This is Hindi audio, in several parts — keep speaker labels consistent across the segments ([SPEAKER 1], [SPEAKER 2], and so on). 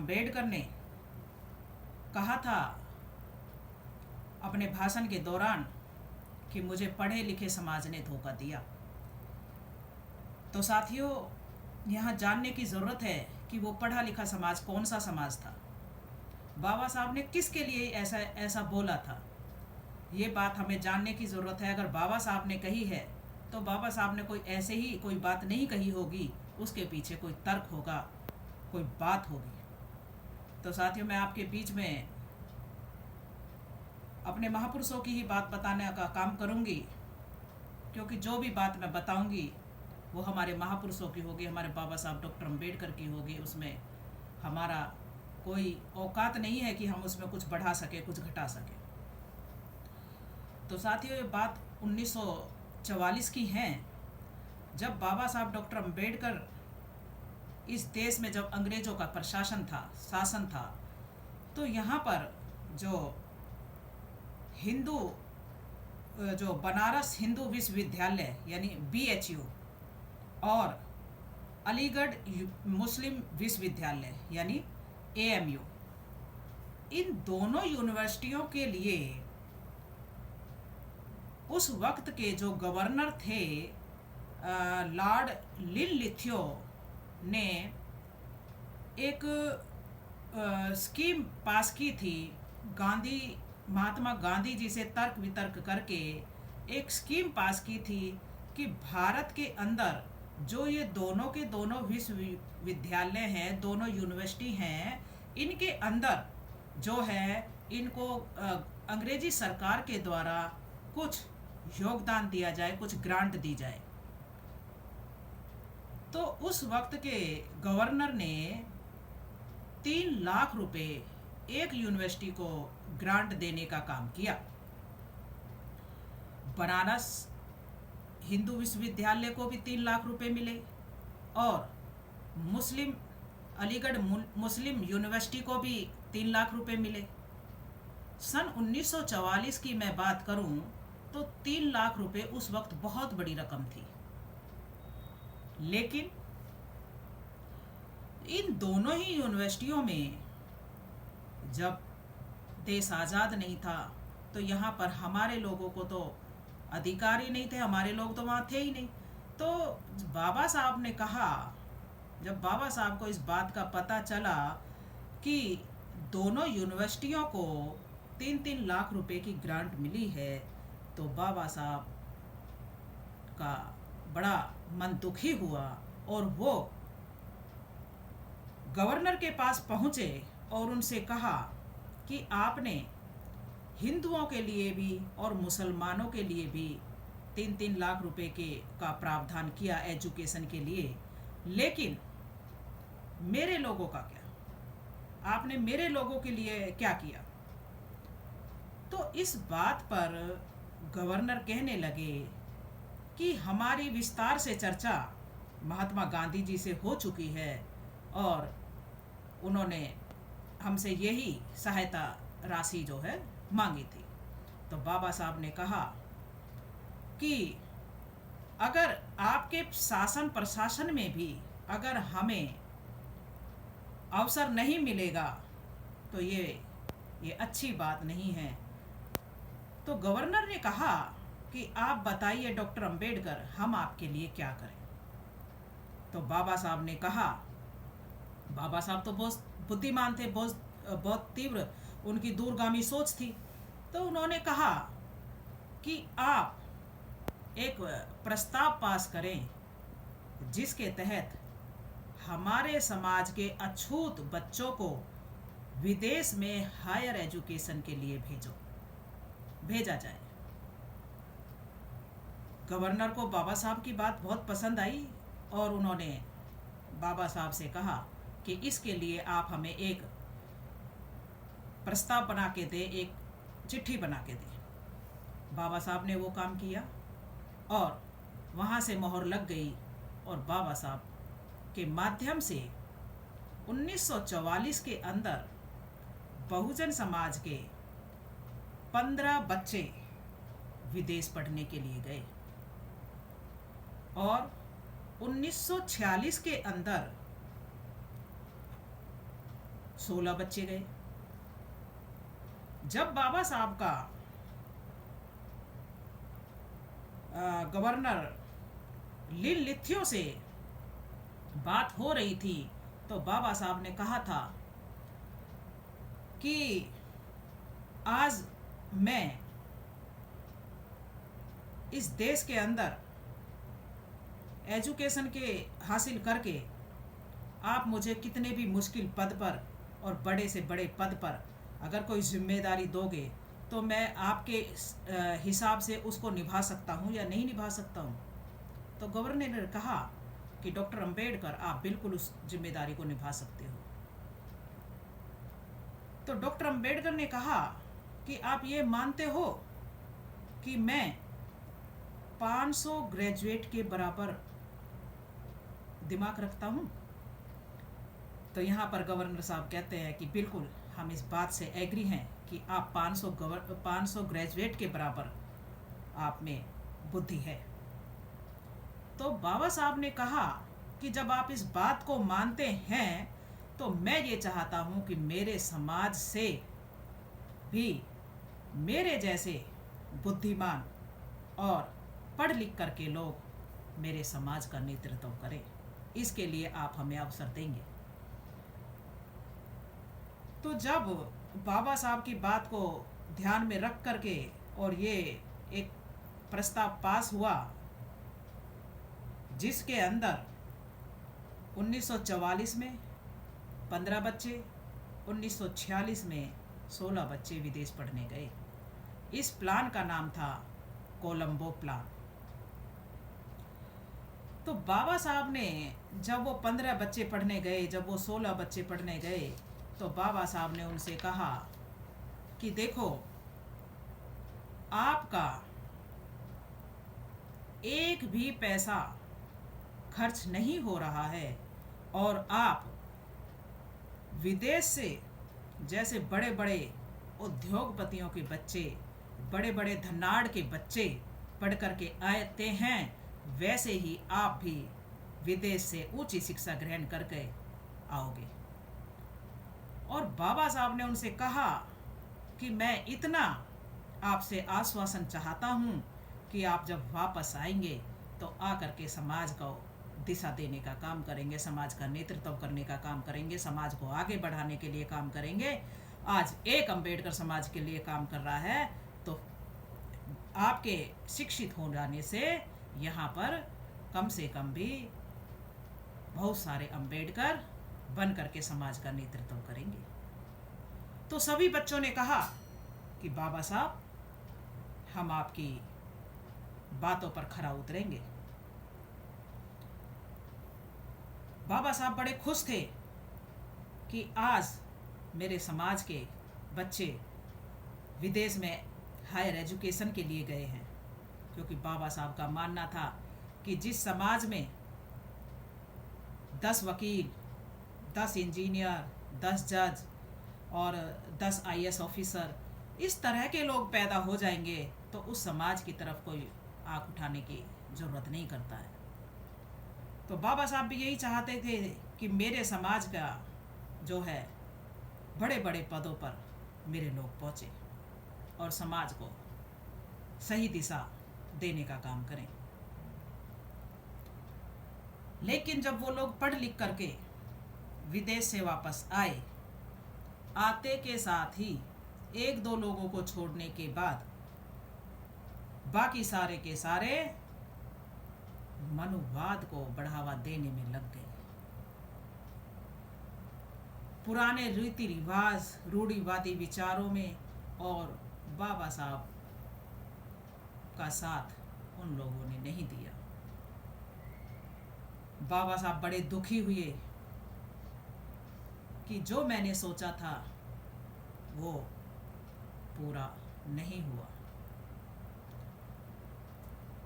[SPEAKER 1] अंबेडकर ने कहा था अपने भाषण के दौरान कि मुझे पढ़े लिखे समाज ने धोखा दिया। तो साथियों, यहाँ जानने की ज़रूरत है कि वो पढ़ा लिखा समाज कौन सा समाज था, बाबा साहब ने किसके लिए ऐसा ऐसा बोला था। ये बात हमें जानने की ज़रूरत है। अगर बाबा साहब ने कही है तो बाबा साहब ने कोई ऐसे ही कोई बात नहीं कही होगी, उसके पीछे कोई तर्क होगा, कोई बात होगी। तो साथियों, मैं आपके बीच में अपने महापुरुषों की ही बात बताने का काम करूंगी, क्योंकि जो भी बात मैं बताऊंगी वो हमारे महापुरुषों की होगी, हमारे बाबा साहब डॉक्टर अंबेडकर की होगी। उसमें हमारा कोई औकात नहीं है कि हम उसमें कुछ बढ़ा सके, कुछ घटा सके। तो साथियों, ये बात 1944 की है, जब बाबा साहब डॉक्टर अंबेडकर इस देश में जब अंग्रेज़ों का प्रशासन था, शासन था, तो यहाँ पर जो बनारस हिंदू विश्वविद्यालय यानी BHU और अलीगढ़ मुस्लिम विश्वविद्यालय यानी AMU, इन दोनों यूनिवर्सिटियों के लिए उस वक्त के जो गवर्नर थे लॉर्ड लिनलिथ्यो ने एक स्कीम पास की थी। महात्मा गांधी जी से तर्क वितर्क करके एक स्कीम पास की थी कि भारत के अंदर जो ये दोनों के दोनों विश्वविद्यालय हैं, दोनों यूनिवर्सिटी हैं, इनके अंदर जो है इनको अंग्रेजी सरकार के द्वारा कुछ योगदान दिया जाए, कुछ ग्रांट दी जाए। तो उस वक्त के गवर्नर ने 3 लाख रुपए एक यूनिवर्सिटी को ग्रांट देने का काम किया। बनारस हिंदू विश्वविद्यालय को भी 3 लाख रुपए मिले और अलीगढ़ मुस्लिम यूनिवर्सिटी को भी 3 लाख रुपए मिले। सन 1944 की मैं बात करूं तो 3 लाख रुपए उस वक्त बहुत बड़ी रकम थी। लेकिन इन दोनों ही यूनिवर्सिटियों में जब देश आज़ाद नहीं था तो यहाँ पर हमारे लोगों को तो अधिकार ही नहीं थे, हमारे लोग तो वहाँ थे ही नहीं। तो बाबा साहब ने कहा, जब बाबा साहब को इस बात का पता चला कि दोनों यूनिवर्सिटियों को 3-3 लाख रुपए की ग्रांट मिली है, तो बाबा साहब का बड़ा मन दुखी हुआ और वो गवर्नर के पास पहुँचे और उनसे कहा कि आपने हिंदुओं के लिए भी और मुसलमानों के लिए भी 3-3 लाख रुपए का प्रावधान किया एजुकेशन के लिए, लेकिन मेरे लोगों का क्या? आपने मेरे लोगों के लिए क्या किया? तो इस बात पर गवर्नर कहने लगे कि हमारी विस्तार से चर्चा महात्मा गांधी जी से हो चुकी है और उन्होंने हमसे यही सहायता राशि जो है मांगी थी। तो बाबा साहब ने कहा कि अगर आपके शासन प्रशासन में भी अगर हमें अवसर नहीं मिलेगा तो ये अच्छी बात नहीं है। तो गवर्नर ने कहा कि आप बताइए डॉक्टर अंबेडकर, हम आपके लिए क्या करें? तो बाबा साहब ने कहा, बाबा साहब तो बहुत बुद्धिमान थे, बहुत तीव्र उनकी दूरगामी सोच थी। तो उन्होंने कहा कि आप एक प्रस्ताव पास करें जिसके तहत हमारे समाज के अछूत बच्चों को विदेश में हायर एजुकेशन के लिए भेजा जाए। गवर्नर को बाबा साहब की बात बहुत पसंद आई और उन्होंने बाबा साहब से कहा कि इसके लिए आप हमें एक प्रस्ताव बना के दें, एक चिट्ठी बना के दें। बाबा साहब ने वो काम किया और वहाँ से मोहर लग गई और बाबा साहब के माध्यम से 1944 के अंदर बहुजन समाज के 15 बच्चे विदेश पढ़ने के लिए गए और 1946 के अंदर 16 बच्चे गए। जब बाबा साहब का गवर्नर लिन लिथियो से बात हो रही थी तो बाबा साहब ने कहा था कि आज मैं इस देश के अंदर एजुकेशन के हासिल करके आप मुझे कितने भी मुश्किल पद पर और बड़े से बड़े पद पर अगर कोई जिम्मेदारी दोगे तो मैं आपके हिसाब से उसको निभा सकता हूँ या नहीं निभा सकता हूँ। तो गवर्नर ने कहा कि डॉक्टर अंबेडकर आप बिल्कुल उस जिम्मेदारी को निभा सकते हो। तो डॉक्टर अंबेडकर ने कहा कि आप ये मानते हो कि मैं 500 ग्रेजुएट के बराबर दिमाग रखता हूँ। तो यहाँ पर गवर्नर साहब कहते हैं कि बिल्कुल हम इस बात से एग्री हैं कि आप 500 ग्रेजुएट के बराबर आप में बुद्धि है। तो बाबा साहब ने कहा कि जब आप इस बात को मानते हैं तो मैं ये चाहता हूँ कि मेरे समाज से भी मेरे जैसे बुद्धिमान और पढ़ लिख करके लोग मेरे समाज का नेतृत्व करें। इसके लिए आप हमें अवसर देंगे। तो जब बाबा साहब की बात को ध्यान में रख करके और ये एक प्रस्ताव पास हुआ जिसके अंदर 1944 में 15 बच्चे, 1946 में 16 बच्चे विदेश पढ़ने गए। इस प्लान का नाम था कोलंबो प्लान। तो बाबा साहब ने जब वो 15 बच्चे पढ़ने गए, जब वो 16 बच्चे पढ़ने गए, तो बाबा साहब ने उनसे कहा कि देखो, आपका एक भी पैसा खर्च नहीं हो रहा है और आप विदेश से जैसे बड़े बड़े उद्योगपतियों के बच्चे, बड़े बड़े धनाढ़ के बच्चे पढ़ कर के आते हैं, वैसे ही आप भी विदेश से ऊंची शिक्षा ग्रहण करके आओगे। और बाबा साहब ने उनसे कहा कि मैं इतना आपसे आश्वासन चाहता हूँ कि आप जब वापस आएंगे तो आकर के समाज को दिशा देने का काम करेंगे, समाज का नेतृत्व करने का काम करेंगे, समाज को आगे बढ़ाने के लिए काम करेंगे। आज एक अंबेडकर समाज के लिए काम कर रहा है तो आपके शिक्षित हो जाने से यहाँ पर कम से कम भी बहुत सारे अंबेडकर बन करके समाज का नेतृत्व करेंगे। तो सभी बच्चों ने कहा कि बाबा साहब, हम आपकी बातों पर खरा उतरेंगे। बाबा साहब बड़े खुश थे कि आज मेरे समाज के बच्चे विदेश में हायर एजुकेशन के लिए गए हैं, क्योंकि बाबा साहब का मानना था कि जिस समाज में 10 वकील, 10 इंजीनियर, 10 जज और 10 आईएएस ऑफिसर इस तरह के लोग पैदा हो जाएंगे तो उस समाज की तरफ कोई आंख उठाने की ज़रूरत नहीं करता है। तो बाबा साहब भी यही चाहते थे कि मेरे समाज का जो है बड़े बड़े पदों पर मेरे लोग पहुँचे और समाज को सही दिशा देने का काम करें। लेकिन जब वो लोग पढ़ लिख करके विदेश से वापस आए, आते के साथ ही 1-2 लोगों को छोड़ने के बाद बाकी सारे के सारे मनुवाद को बढ़ावा देने में लग गए। पुराने रीति रिवाज, रूढ़िवादी विचारों में, और बाबा साहब का साथ उन लोगों ने नहीं दिया। बाबा साहब बड़े दुखी हुए कि जो मैंने सोचा था वो पूरा नहीं हुआ।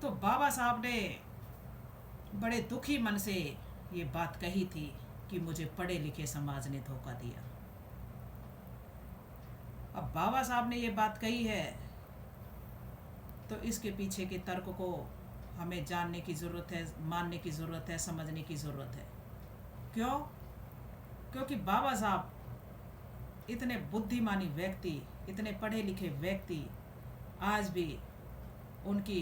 [SPEAKER 1] तो बाबा साहब ने बड़े दुखी मन से ये बात कही थी कि मुझे पढ़े लिखे समाज ने धोखा दिया। अब बाबा साहब ने ये बात कही है तो इसके पीछे के तर्क को हमें जानने की ज़रूरत है, मानने की ज़रूरत है, समझने की ज़रूरत है। क्यों? क्योंकि बाबा साहब इतने बुद्धिमानी व्यक्ति, इतने पढ़े लिखे व्यक्ति आज भी उनकी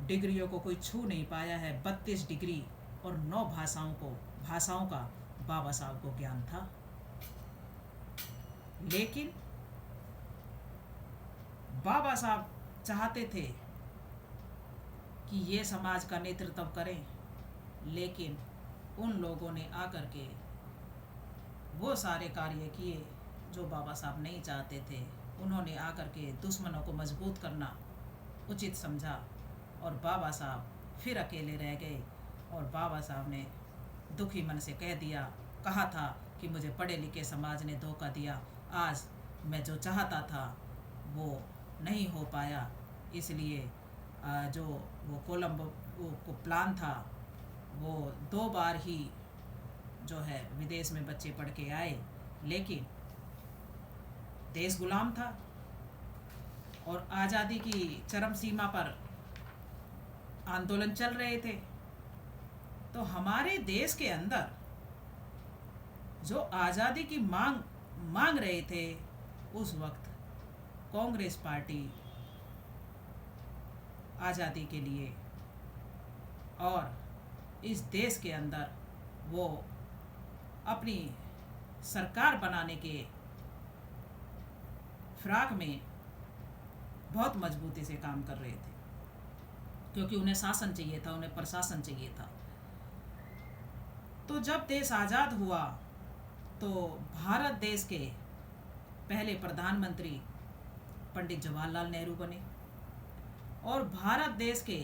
[SPEAKER 1] डिग्रियों को कोई छू नहीं पाया है। 32 डिग्री और 9 भाषाओं का बाबा साहब को ज्ञान था। लेकिन बाबा साहब चाहते थे कि ये समाज का नेतृत्व करें, लेकिन उन लोगों ने आकर के वो सारे कार्य किए जो बाबा साहब नहीं चाहते थे। उन्होंने आकर के दुश्मनों को मजबूत करना उचित समझा और बाबा साहब फिर अकेले रह गए। और बाबा साहब ने दुखी मन से कहा था कि मुझे पढ़े लिखे समाज ने धोखा दिया, आज मैं जो चाहता था वो नहीं हो पाया। इसलिए जो वो कोलंबो को प्लान था वो 2 बार ही जो है विदेश में बच्चे पढ़ के आए, लेकिन देश गुलाम था और आज़ादी की चरम सीमा पर आंदोलन चल रहे थे। तो हमारे देश के अंदर जो आज़ादी की मांग रहे थे, उस वक्त कांग्रेस पार्टी आज़ादी के लिए और इस देश के अंदर वो अपनी सरकार बनाने के फिराक में बहुत मजबूती से काम कर रहे थे, क्योंकि उन्हें शासन चाहिए था, उन्हें प्रशासन चाहिए था। तो जब देश आज़ाद हुआ तो भारत देश के पहले प्रधानमंत्री पंडित जवाहरलाल नेहरू बने और भारत देश के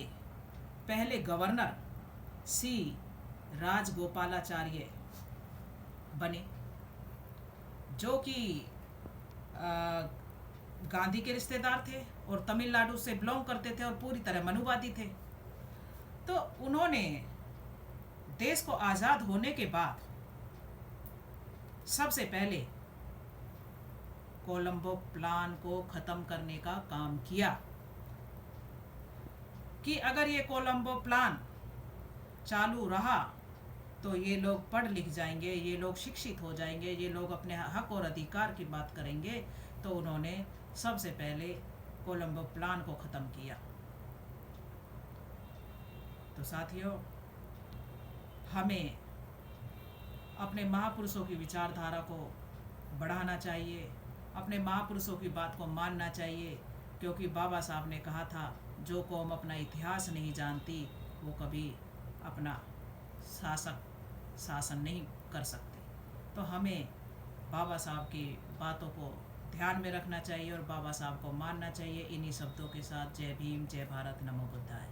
[SPEAKER 1] पहले गवर्नर सी राजगोपालाचार्य बने, जो कि गांधी के रिश्तेदार थे और तमिलनाडु से बिलोंग करते थे और पूरी तरह मनुवादी थे। तो उन्होंने देश को आज़ाद होने के बाद सबसे पहले कोलंबो प्लान को ख़त्म करने का काम किया कि अगर ये कोलंबो प्लान चालू रहा तो ये लोग पढ़ लिख जाएंगे, ये लोग शिक्षित हो जाएंगे, ये लोग अपने हक और अधिकार की बात करेंगे। तो उन्होंने सबसे पहले कोलंबो प्लान को ख़त्म किया। तो साथियों, हमें अपने महापुरुषों की विचारधारा को बढ़ाना चाहिए, अपने महापुरुषों की बात को मानना चाहिए, क्योंकि बाबा साहब ने कहा था जो कौम अपना इतिहास नहीं जानती वो कभी अपना शासन नहीं कर सकती। तो हमें बाबा साहब की बातों को ध्यान में रखना चाहिए और बाबा साहब को मानना चाहिए। इन्हीं शब्दों के साथ जय भीम, जय भारत, नमो बुद्धाय।